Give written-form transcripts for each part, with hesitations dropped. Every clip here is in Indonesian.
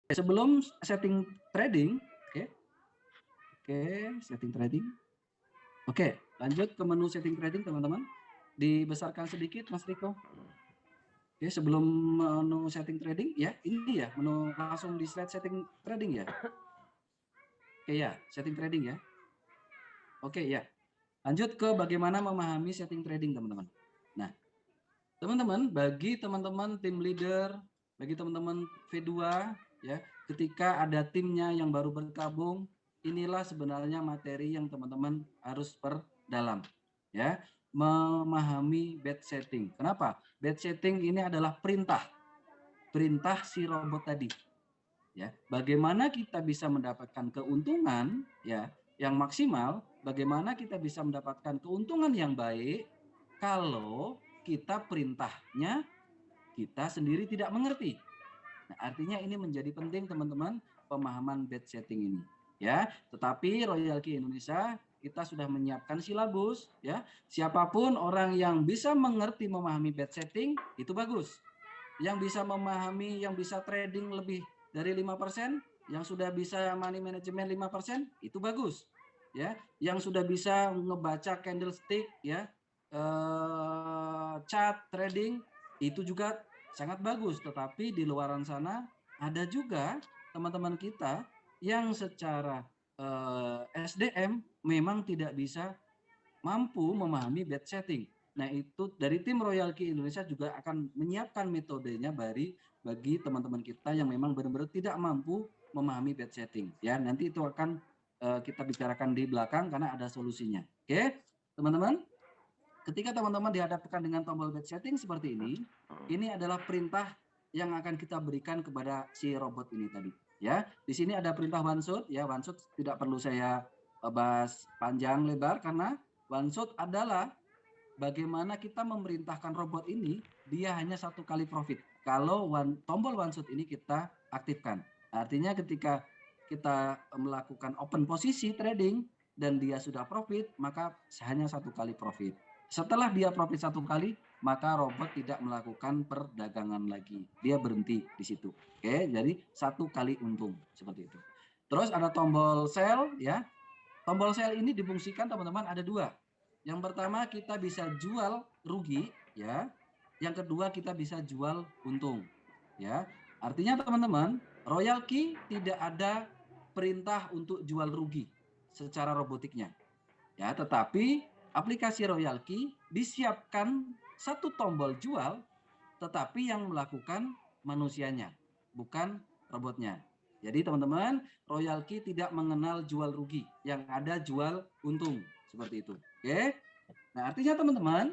Sebelum setting trading, setting trading. Oke, lanjut ke menu setting trading, teman-teman. Dibesarkan sedikit, Mas Riko. Oke, sebelum menu setting trading, ya, ini ya, menu langsung di slide setting trading ya. Oke ya, setting trading ya. Oke ya, lanjut ke bagaimana memahami setting trading, teman-teman. Nah, teman-teman, bagi teman-teman tim leader, bagi teman-teman V2, ya, ketika ada timnya yang baru bergabung, inilah sebenarnya materi yang teman-teman harus perdalam, ya, memahami bed setting. Kenapa? Bed setting ini adalah perintah si robot tadi, ya. Bagaimana kita bisa mendapatkan keuntungan, ya, yang maksimal, bagaimana kita bisa mendapatkan keuntungan yang baik kalau kita perintahnya kita sendiri tidak mengerti. Nah, artinya ini menjadi penting, teman-teman, pemahaman bed setting ini, ya. Tetapi Royal Key Indonesia kita sudah menyiapkan silabus, ya. Siapapun orang yang bisa mengerti memahami bed setting itu bagus. Yang bisa memahami, yang bisa trading lebih dari 5%, yang sudah bisa money management 5%, itu bagus. Ya, yang sudah bisa ngebaca candlestick, ya, chart trading, itu juga sangat bagus. Tetapi di luaran sana ada juga teman-teman kita yang secara SDM memang tidak bisa mampu memahami bed setting. Nah, itu dari tim Royal Key Indonesia juga akan menyiapkan metodenya bagi teman-teman kita yang memang benar-benar tidak mampu memahami bed setting. Ya, nanti itu akan kita bicarakan di belakang karena ada solusinya. Oke, teman-teman. Ketika teman-teman dihadapkan dengan tombol bed setting seperti ini adalah perintah yang akan kita berikan kepada si robot ini tadi. Ya, di sini ada perintah one shot. Ya, one shot tidak perlu saya bahas panjang lebar karena one shot adalah bagaimana kita memerintahkan robot ini dia hanya satu kali profit. Kalau tombol one shot ini kita aktifkan. Artinya ketika kita melakukan open posisi trading dan dia sudah profit, maka hanya satu kali profit. Setelah dia profit satu kali, maka robot tidak melakukan perdagangan lagi. Dia berhenti di situ. Oke, jadi satu kali untung seperti itu. Terus ada tombol sell, ya. Tombol sell ini difungsikan, teman-teman, ada dua. Yang pertama kita bisa jual rugi, ya. Yang kedua kita bisa jual untung, ya. Artinya, teman-teman, Royal Key tidak ada perintah untuk jual rugi secara robotiknya, ya. Tetapi aplikasi Royal Key disiapkan satu tombol jual, tetapi yang melakukan manusianya, bukan robotnya. Jadi teman-teman, Royal Key tidak mengenal jual rugi, yang ada jual untung, seperti itu. Oke. Nah, artinya teman-teman,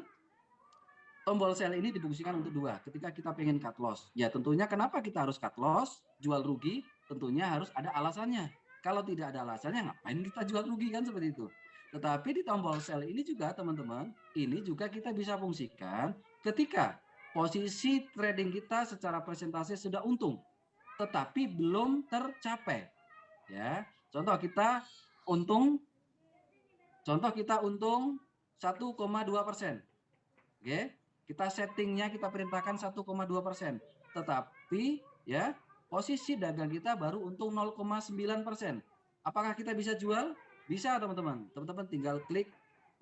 tombol sell ini difungsikan untuk dua. Ketika kita pengen cut loss, ya tentunya kenapa kita harus cut loss, jual rugi, tentunya harus ada alasannya. Kalau tidak ada alasannya, ngapain kita jual rugi, kan seperti itu. Tetapi di tombol sell ini juga, teman-teman, ini juga kita bisa fungsikan ketika posisi trading kita secara presentasi sudah untung, tetapi belum tercapai. Ya, contoh kita untung 1,2%. Oke, kita settingnya, kita perintahkan 1,2%. Tetapi ya, posisi dagang kita baru untung 0,9%. Apakah kita bisa jual? Bisa, teman-teman. Teman-teman tinggal klik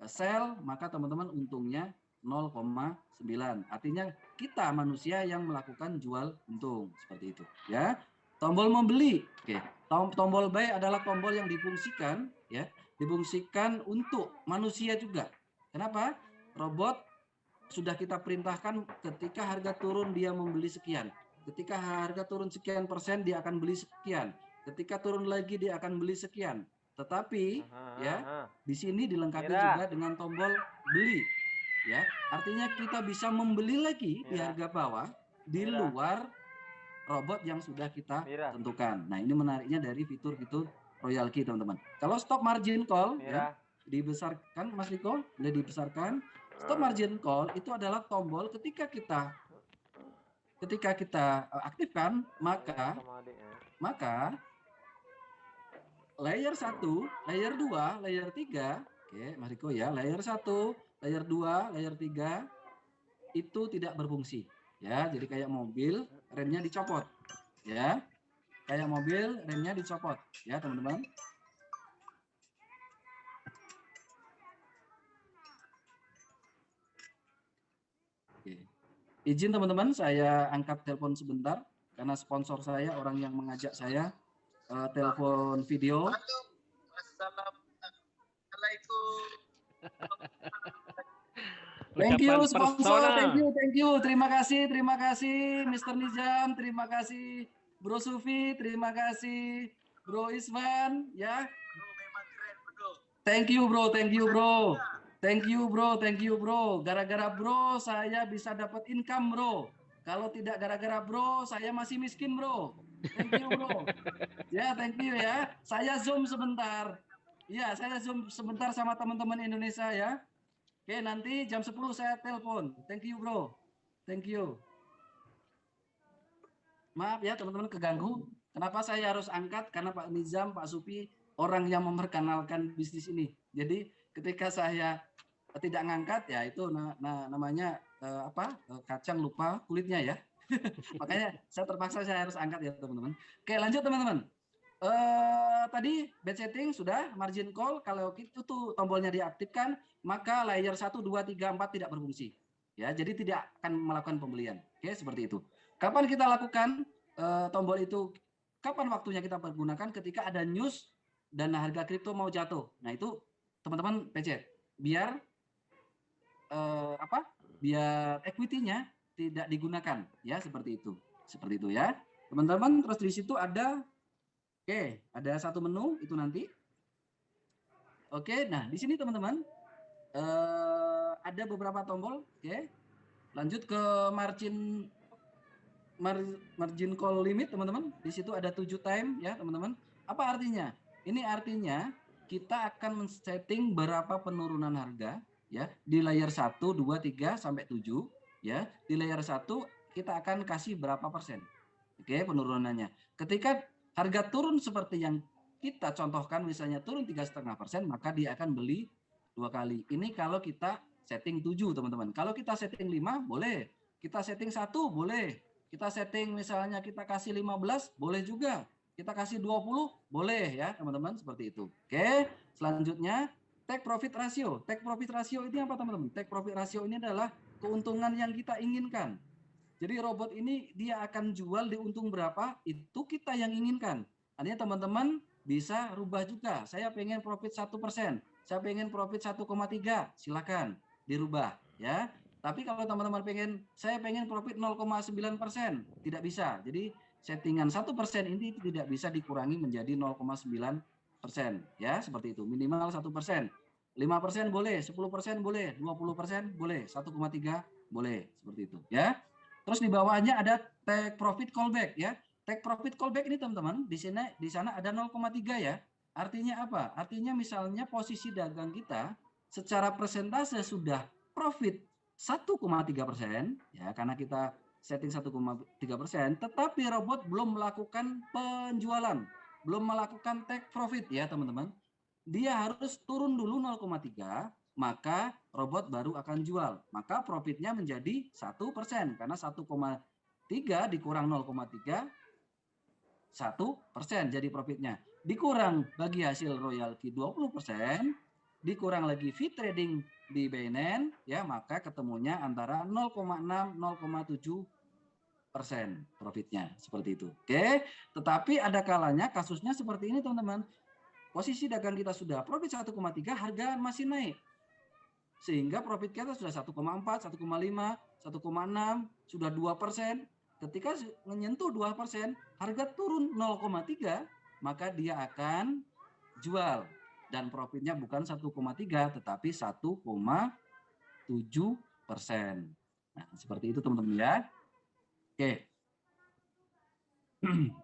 sell, maka teman-teman untungnya 0,9. Artinya kita manusia yang melakukan jual untung, seperti itu, ya. Tombol membeli. Oke. Tombol buy adalah tombol yang difungsikan, ya, difungsikan untuk manusia juga. Kenapa? Robot sudah kita perintahkan ketika harga turun dia membeli sekian. Ketika harga turun sekian persen dia akan beli sekian. Ketika turun lagi dia akan beli sekian. Tetapi ya, di sini dilengkapi juga dengan tombol beli. Ya, artinya kita bisa membeli lagi di harga bawah di luar robot yang sudah kita tentukan. Nah, ini menariknya dari fitur-fitur Royal Key, teman-teman. Kalau stop margin call, ya, dibesarkan, Mas Riko, boleh dibesarkan. Stop margin call itu adalah tombol ketika kita aktifkan, maka layer 1, layer 2, layer 3, oke, Mas Riko, ya, layer 1, layer 2, layer 3 itu tidak berfungsi, ya. Jadi kayak mobil remnya dicopot, ya. kayak mobil remnya dicopot ya teman-teman. Oke. Izin teman-teman, saya angkat telepon sebentar karena sponsor saya orang yang mengajak saya telepon video. Thank you sponsor, thank you. Terima kasih Mr. Nizam, terima kasih Bro Sufi, terima kasih Bro Isman, ya. Thank you bro. Gara-gara bro saya bisa dapat income bro. Kalau tidak gara-gara bro, saya masih miskin bro. Thank you bro. Ya, thank you ya. Saya zoom sebentar. Ya, saya zoom sebentar sama teman-teman Indonesia ya. Oke, nanti jam 10 saya telepon. Thank you, bro. Thank you. Maaf ya, teman-teman keganggu. Kenapa saya harus angkat? Karena Pak Nizam, Pak Supi, orang yang memperkenalkan bisnis ini. Jadi ketika saya tidak ngangkat, ya itu namanya kacang lupa kulitnya ya. Makanya saya terpaksa saya harus angkat ya, teman-teman. Oke, lanjut teman-teman. Tadi bad setting sudah, margin call kalau itu tuh tombolnya diaktifkan maka layer 1 2 3 4 tidak berfungsi. Ya, jadi tidak akan melakukan pembelian. Oke, seperti itu. Kapan kita lakukan tombol itu? Kapan waktunya kita pergunakan? Ketika ada news dan harga kripto mau jatuh. Nah, itu teman-teman pencet biar biar equity-nya tidak digunakan ya, seperti itu. Seperti itu ya. Teman-teman, terus di situ ada oke, ada satu menu itu nanti. Oke, nah di sini teman-teman ada beberapa tombol. Oke, lanjut ke margin call limit teman-teman. Di situ ada 7 time ya teman-teman. Apa artinya? Ini artinya kita akan men-setting berapa penurunan harga ya di layer 1, 2, 3 sampai 7 ya. Di layer 1 kita akan kasih berapa persen. Oke, penurunannya. Ketika harga turun seperti yang kita contohkan, misalnya turun 3,5%, maka dia akan beli 2 kali. Ini kalau kita setting 7, teman-teman. Kalau kita setting 5, boleh. Kita setting 1, boleh. Kita setting misalnya kita kasih 15, boleh juga. Kita kasih 20, boleh ya, teman-teman. Seperti itu. Oke, selanjutnya take profit ratio. Take profit ratio ini apa, teman-teman? Take profit ratio ini adalah keuntungan yang kita inginkan. Jadi robot ini dia akan jual di untung berapa, itu kita yang inginkan. Artinya teman-teman bisa rubah juga. Saya pengen profit 1%, saya pengen profit 1,3, silakan dirubah ya. Tapi kalau teman-teman saya pengen profit 0,9%, tidak bisa. Jadi settingan 1% ini tidak bisa dikurangi menjadi 0,9% ya, seperti itu. Minimal 1%. 5% boleh, 10% boleh, 20% boleh, 1,3 boleh, seperti itu ya. Terus di bawahnya ada take profit callback ya. Take profit callback ini teman-teman di sana ada 0,3 ya. Artinya apa? Artinya misalnya posisi dagang kita secara persentase sudah profit 1,3% ya, karena kita setting 1,3%, tetapi robot belum melakukan penjualan, belum melakukan take profit ya teman-teman. Dia harus turun dulu 0,3, maka robot baru akan jual. Maka profitnya menjadi 1%, karena 1,3 dikurang 0,3, 1% jadi profitnya. Dikurang bagi hasil royalti 20%, dikurang lagi fee trading di Binance, ya maka ketemunya antara 0,6, 0,7% profitnya, seperti itu. Oke, tetapi ada kalanya kasusnya seperti ini teman-teman. Posisi dagang kita sudah profit 1,3, harga masih naik. Sehingga profit kita sudah 1,4, 1,5, 1,6, sudah 2%. Ketika menyentuh 2%, harga turun 0,3, maka dia akan jual. Dan profitnya bukan 1,3, tetapi 1,7%. Nah, seperti itu teman-teman ya. Oke.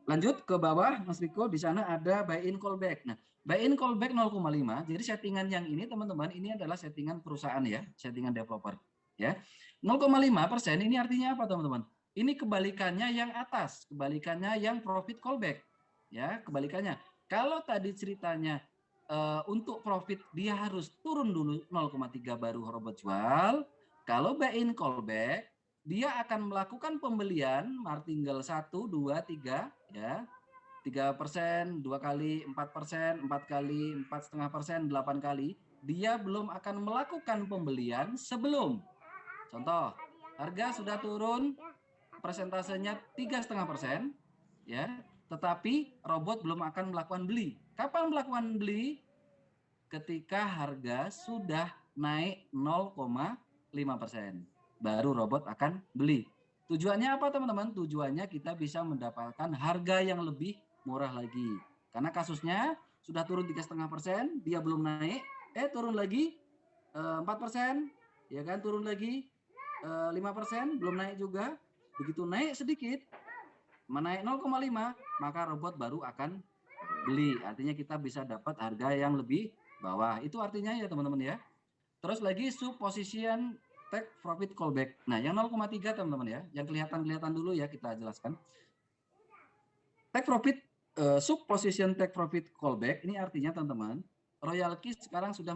Lanjut ke bawah, Mas Riko, di sana ada buy in callback. Nah, buy in callback 0,5. Jadi settingan yang ini teman-teman, ini adalah settingan perusahaan ya, settingan developer ya. 0,5% ini artinya apa teman-teman? Ini kebalikannya yang atas, kebalikannya yang profit callback ya, kebalikannya. Kalau tadi ceritanya untuk profit dia harus turun dulu 0,3 baru robot jual. Kalau buy in callback dia akan melakukan pembelian martingale 1, 2, 3 ya. 3%, 2 kali, 4%, 4 kali, 4,5%, 8 kali, dia belum akan melakukan pembelian sebelum, contoh, harga sudah turun, persentasenya 3,5%, ya, tetapi robot belum akan melakukan beli. Kapan melakukan beli? Ketika harga sudah naik 0,5%, baru robot akan beli. Tujuannya apa teman-teman? Tujuannya kita bisa mendapatkan harga yang lebih murah lagi. Karena kasusnya sudah turun 3,5%, dia belum naik, turun lagi 4%, ya kan, turun lagi 5%, belum naik juga. Begitu naik sedikit, menaik 0,5, maka robot baru akan beli. Artinya kita bisa dapat harga yang lebih bawah. Itu artinya ya teman-teman ya. Terus lagi sub position take profit callback. Nah, yang 0,3 teman-teman ya, yang kelihatan dulu ya kita jelaskan. Take profit sub position take profit callback ini artinya teman-teman, Royal Key sekarang sudah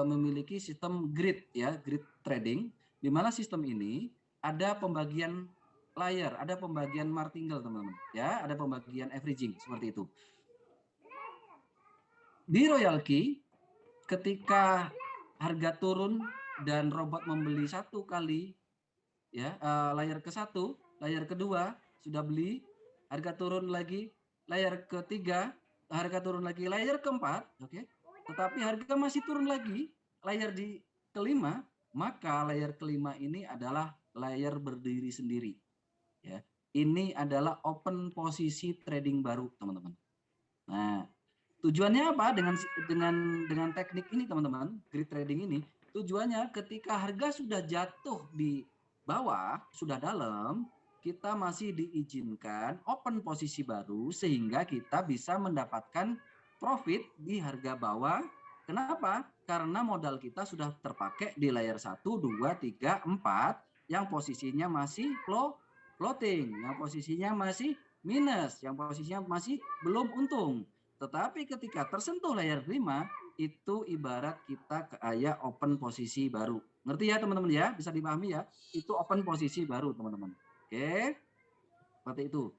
memiliki sistem grid ya, grid trading, di mana sistem ini ada pembagian layer, ada pembagian martingale teman-teman ya, ada pembagian averaging seperti itu. Di Royal Key ketika harga turun dan robot membeli 1 kali ya, layer ke-1, layer kedua sudah beli, harga turun lagi, layer ketiga, harga turun lagi, layer keempat, oke. Tetapi harga masih turun lagi, layer di kelima, maka layer kelima ini adalah layer berdiri sendiri. Ya, ini adalah open posisi trading baru, teman-teman. Nah, tujuannya apa dengan teknik ini teman-teman, grid trading ini? Tujuannya ketika harga sudah jatuh di bawah, sudah dalam, kita masih diizinkan open posisi baru sehingga kita bisa mendapatkan profit di harga bawah. Kenapa? Karena modal kita sudah terpakai di layer 1, 2, 3, 4 yang posisinya masih floating, yang posisinya masih minus, yang posisinya masih belum untung. Tetapi ketika tersentuh layer 5, itu ibarat kita kayak open posisi baru. Ngerti ya teman-teman ya? Bisa dipahami ya? Itu open posisi baru teman-teman. Oke, seperti itu.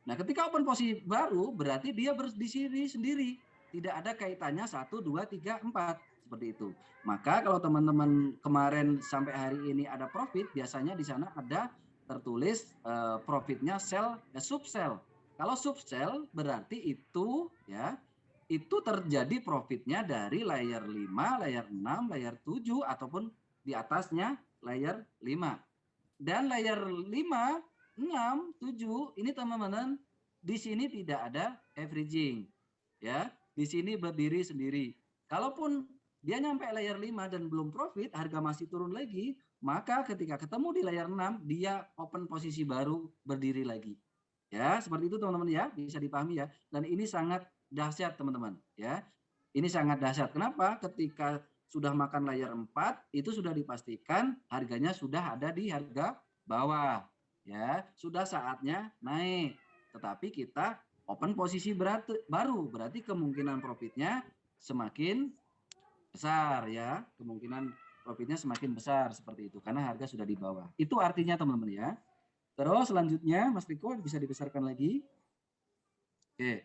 Nah ketika open posisi baru berarti dia berdiri sendiri. Tidak ada kaitannya 1, 2, 3, 4. Seperti itu. Maka kalau teman-teman kemarin sampai hari ini ada profit, biasanya di sana ada tertulis profitnya sell, subsell. Kalau subsell berarti itu ya, itu terjadi profitnya dari layer 5, layer 6, layer 7 ataupun di atasnya layer 5. Dan layer 5, 6, 7 ini teman-teman di sini tidak ada averaging. Ya, di sini berdiri sendiri. Kalaupun dia nyampe layer 5 dan belum profit, harga masih turun lagi, maka ketika ketemu di layer 6, dia open posisi baru berdiri lagi. Ya, seperti itu teman-teman ya, bisa dipahami ya. Dan ini sangat dahsyat teman-teman ya. Ini sangat dahsyat. Kenapa? Ketika sudah makan layer 4, itu sudah dipastikan harganya sudah ada di harga bawah. Ya, sudah saatnya naik. Tetapi kita open posisi baru, berarti kemungkinan profitnya semakin besar ya. Kemungkinan profitnya semakin besar seperti itu karena harga sudah di bawah. Itu artinya teman-teman ya. Terus selanjutnya Mas Riko bisa dibesarkan lagi. Oke.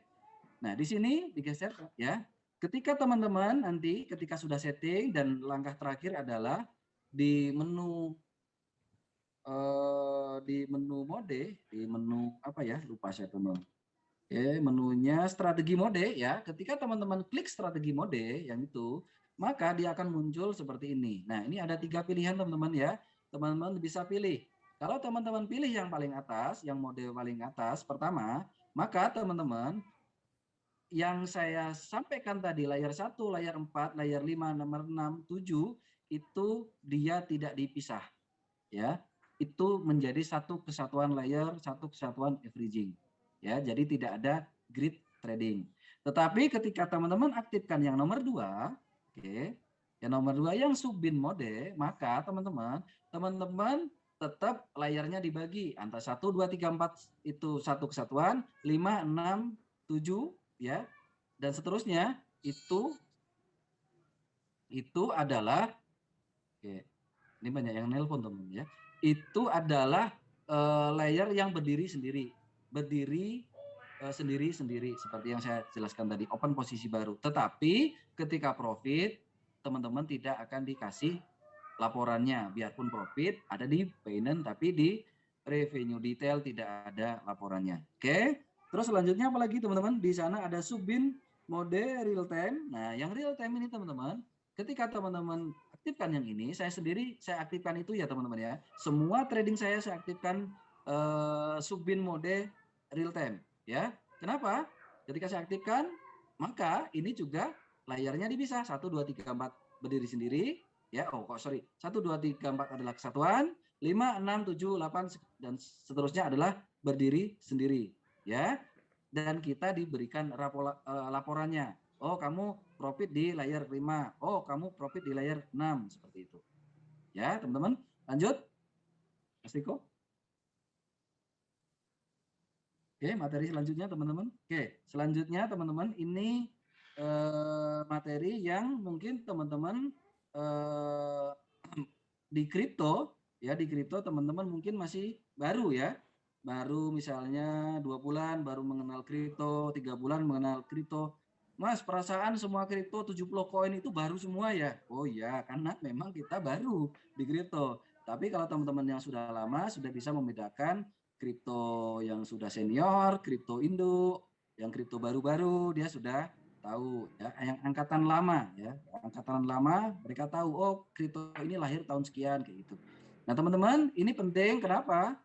Nah, di sini digeser ya. Ketika teman-teman nanti ketika sudah setting dan langkah terakhir adalah di menu mode, di menu apa ya? Lupa saya teman. Oke, menunya strategi mode ya. Ketika teman-teman klik strategi mode yang itu, maka dia akan muncul seperti ini. Nah, ini ada 3 pilihan teman-teman ya. Teman-teman bisa pilih. Kalau teman-teman pilih yang paling atas, yang mode paling atas pertama, maka teman-teman yang saya sampaikan tadi layar 1, layar 4, layar 5, nomor 6, 7 itu dia tidak dipisah. Ya. Itu menjadi satu kesatuan layar, satu kesatuan averaging. Ya, jadi tidak ada grid trading. Tetapi ketika teman-teman aktifkan yang nomor 2, oke, yang nomor 2 yang subbin mode, maka teman-teman tetap layarnya dibagi antara 1, 2, 3, 4 itu satu kesatuan, 5, 6, 7 ya. Dan seterusnya itu adalah oke, ini banyak yang nelpon teman-teman ya. Itu adalah layer yang berdiri sendiri. Berdiri sendiri-sendiri seperti yang saya jelaskan tadi, open posisi baru. Tetapi ketika profit, teman-teman tidak akan dikasih laporannya, biarpun profit ada di Binance tapi di revenue detail tidak ada laporannya. Oke. Terus selanjutnya apalagi teman-teman? Di sana ada subbin mode real time. Nah, yang real time ini teman-teman, ketika teman-teman aktifkan yang ini, saya sendiri saya aktifkan itu ya teman-teman ya. Semua trading saya aktifkan subbin mode real time ya. Kenapa? Ketika saya aktifkan, maka ini juga layarnya dipisah 1 2 3 4 berdiri sendiri ya. Oh kok sorry. 1 2 3 4 adalah kesatuan, 5 6 7 8 dan seterusnya adalah berdiri sendiri ya. Dan kita diberikan laporannya. Oh, kamu profit di layar 5. Oh, kamu profit di layar 6 seperti itu. Ya, teman-teman. Lanjut. Mas Riko. Oke, materi selanjutnya teman-teman. Oke, selanjutnya teman-teman ini materi yang mungkin teman-teman di kripto ya, di kripto teman-teman mungkin masih baru ya. Baru misalnya 2 bulan baru mengenal kripto, 3 bulan mengenal kripto. Mas, perasaan semua kripto 70 koin itu baru semua ya? Oh iya, karena memang kita baru di kripto. Tapi kalau teman-teman yang sudah lama sudah bisa membedakan kripto yang sudah senior, kripto induk, yang kripto baru-baru dia sudah tahu ya. Yang angkatan lama ya, angkatan lama mereka tahu oh kripto ini lahir tahun sekian kayak gitu. Nah, teman-teman, ini penting kenapa?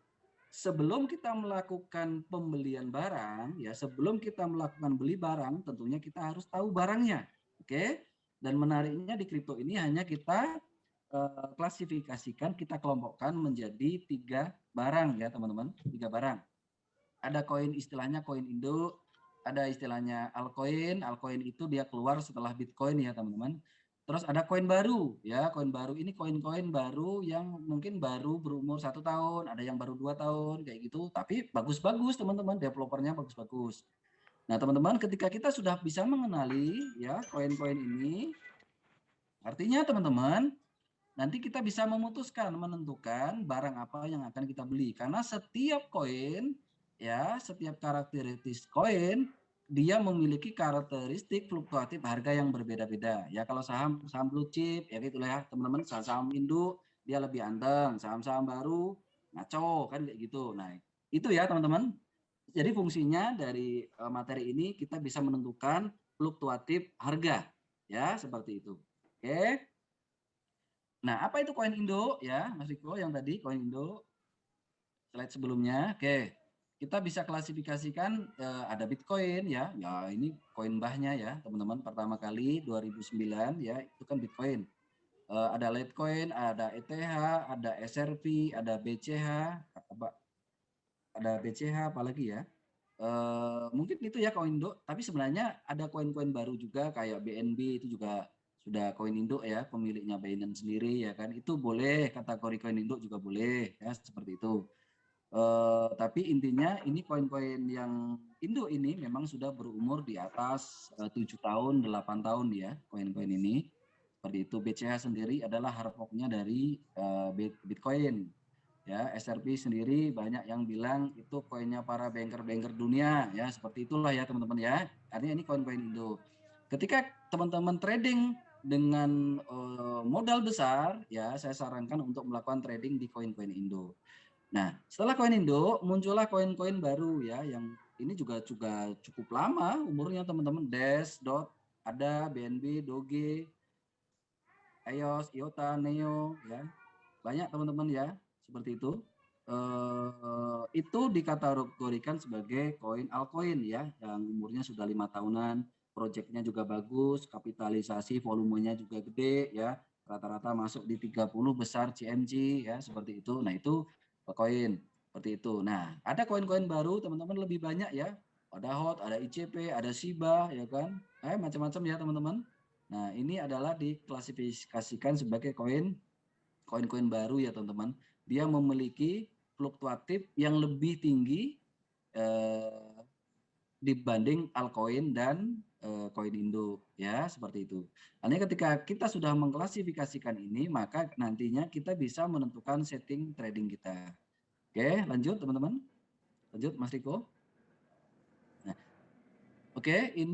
Sebelum kita melakukan pembelian barang ya, sebelum kita melakukan beli barang, tentunya kita harus tahu barangnya. Oke? Dan menariknya di kripto ini hanya kita klasifikasikan, kita kelompokkan menjadi 3 barang ya teman-teman, 3 barang. Ada koin istilahnya koin induk, ada istilahnya altcoin. Altcoin itu dia keluar setelah Bitcoin ya teman-teman. Terus ada koin baru ya, koin baru ini koin-koin baru yang mungkin baru berumur 1 tahun, ada yang baru 2 tahun kayak gitu, tapi bagus-bagus teman-teman, developernya bagus-bagus. Nah teman-teman, ketika kita sudah bisa mengenali ya koin-koin ini, artinya teman-teman nanti kita bisa memutuskan menentukan barang apa yang akan kita beli karena setiap koin ya, setiap karakteristik koin dia memiliki karakteristik fluktuatif harga yang berbeda-beda ya. Kalau saham blue chip ya gitulah ya teman-teman, saham induk dia lebih anteng, saham-saham baru ngaco kan kayak gitu. Nah itu ya teman-teman, jadi fungsinya dari materi ini kita bisa menentukan fluktuatif harga ya, seperti itu. Oke. Nah, apa itu koin Indo ya, Mas Riko yang tadi koin Indo slide sebelumnya. Oke. Kita bisa klasifikasikan ada Bitcoin ya. Ya, ini koin mbahnya ya, teman-teman. Pertama kali 2009 ya, itu kan Bitcoin. Ada Litecoin, ada ETH, ada SRP, ada BCH, ada BCH apalagi ya. Mungkin itu ya koin Indo, tapi sebenarnya ada koin-koin baru juga kayak BNB itu juga sudah koin induk ya, pemiliknya Binance sendiri ya kan, itu boleh kategori koin induk juga boleh ya seperti itu. Tapi intinya ini koin-koin yang induk ini memang sudah berumur di atas 7 tahun 8 tahun ya koin-koin ini seperti itu. BCH sendiri adalah hard fork-nya dari Bitcoin ya. SRP sendiri banyak yang bilang itu koinnya para banker-banker dunia ya, seperti itulah ya teman-teman ya. Artinya ini koin-koin Indo. Ketika teman-teman trading dengan modal besar ya, saya sarankan untuk melakukan trading di koin-koin Indo. Nah, setelah koin Indo muncullah koin-koin baru ya, yang ini juga cukup lama umurnya teman-teman. Dash, Dot, ada BNB, Doge, EOS, IOTA, Neo ya. Banyak teman-teman ya, seperti itu. Itu dikategorikan sebagai koin altcoin ya, yang umurnya sudah 5 tahunan, proyeknya juga bagus, kapitalisasi volumenya juga gede ya, rata-rata masuk di 30 besar CMC ya, seperti itu. Nah, itu koin seperti itu. Nah, ada koin-koin baru teman-teman lebih banyak ya. Ada HOT, ada ICP, ada SIBA ya kan. Macam-macam ya teman-teman. Nah, ini adalah diklasifikasikan sebagai koin-koin baru ya teman-teman. Dia memiliki fluktuatif yang lebih tinggi dibanding altcoin dan koin induk ya, seperti itu. Artinya ketika kita sudah mengklasifikasikan ini, maka nantinya kita bisa menentukan setting trading kita. Oke, lanjut teman-teman. Lanjut Mas Riko. Nah, Oke, ini